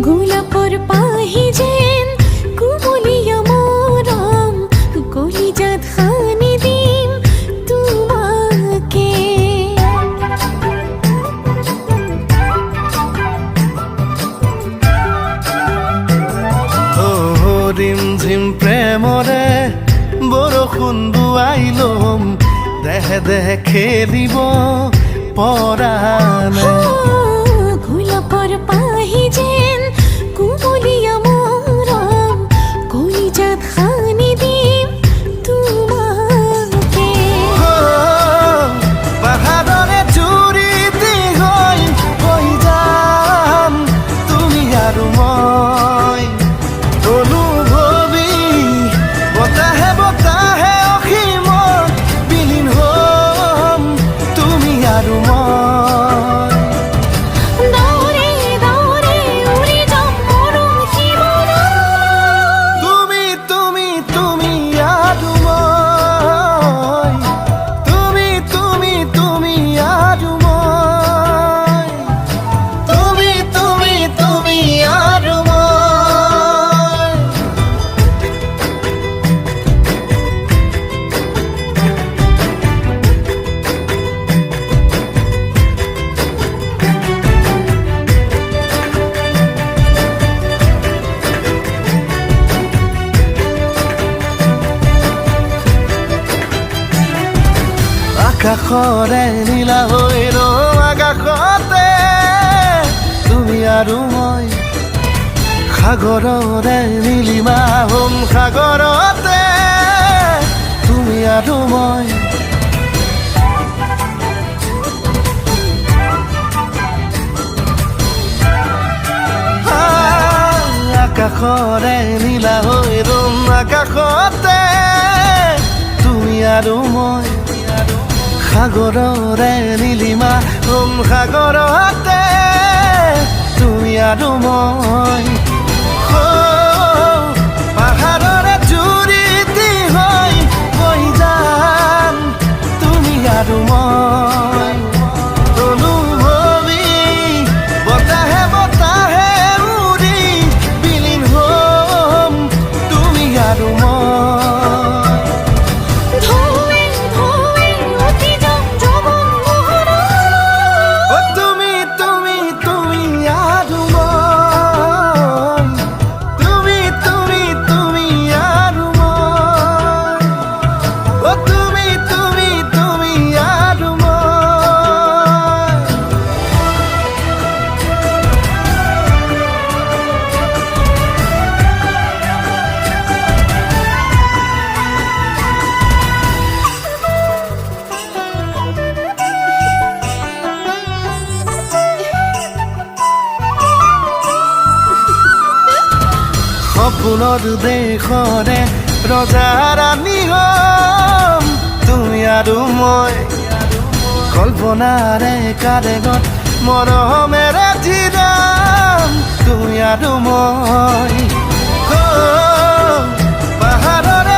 গোলাপৰ পাহি যেন কুমলীয়া মৰম কলিজাত সানি দিম তোমাকে ৰিম ঝিম প্ৰেমৰে বৰষুণ বুৱাই ল'ম দেহে দেহে খেলিব পৰানে গোলাপৰ পাহি যেন কুমলীয়া মৰম কলিজাত সানি দিম তোমাকে পাহাৰৰে চুৰি হৈ যাম তুমি আৰু মই অনুভৱী বতাহে বতাহে অসীমত বিলীন হ'ম তুমি আৰু মই দৌৰে দৌৰে উৰি যাম মৰম জীৱনত তুমি তুমি তুমি আৰু মই তুমি তুমি তুমি আৰু মই তুমি তুমি তুমি আৰু মই আকাশৰে নীলা হৈ ৰ'ম আকাশতে তুমি আৰু মই সাগৰৰে নীলিমা হ'ম সাগৰতে তুমি আৰু মই আকাশৰে নীলা হৈ ৰ'ম আকাশতে তুমি আৰু মই সাগৰৰে নীলিমা হ'ম সাগৰতে তুমি আৰু মই পাহাৰৰে চুৰি হৈ যাম তুমি আৰু মই অনুভৱী বতাহে বতাহে উৰি বিলীন হ'ম তুমি আৰু মই ধোৱে ধোৱে উঠি যাম যৌৱন মোহৰত তুমি তুমি তুমি আৰু মই তুমি তুমি তুমি আৰু মই তুমি তুমি তুমি আৰু মই সপোনৰ দেশৰে ৰজা ৰাণী হ'ম তুমি আৰু মই কল্পনাৰে কাৰেগত মৰমেৰে জিৰাম তুমি আৰু মই পাহাৰৰে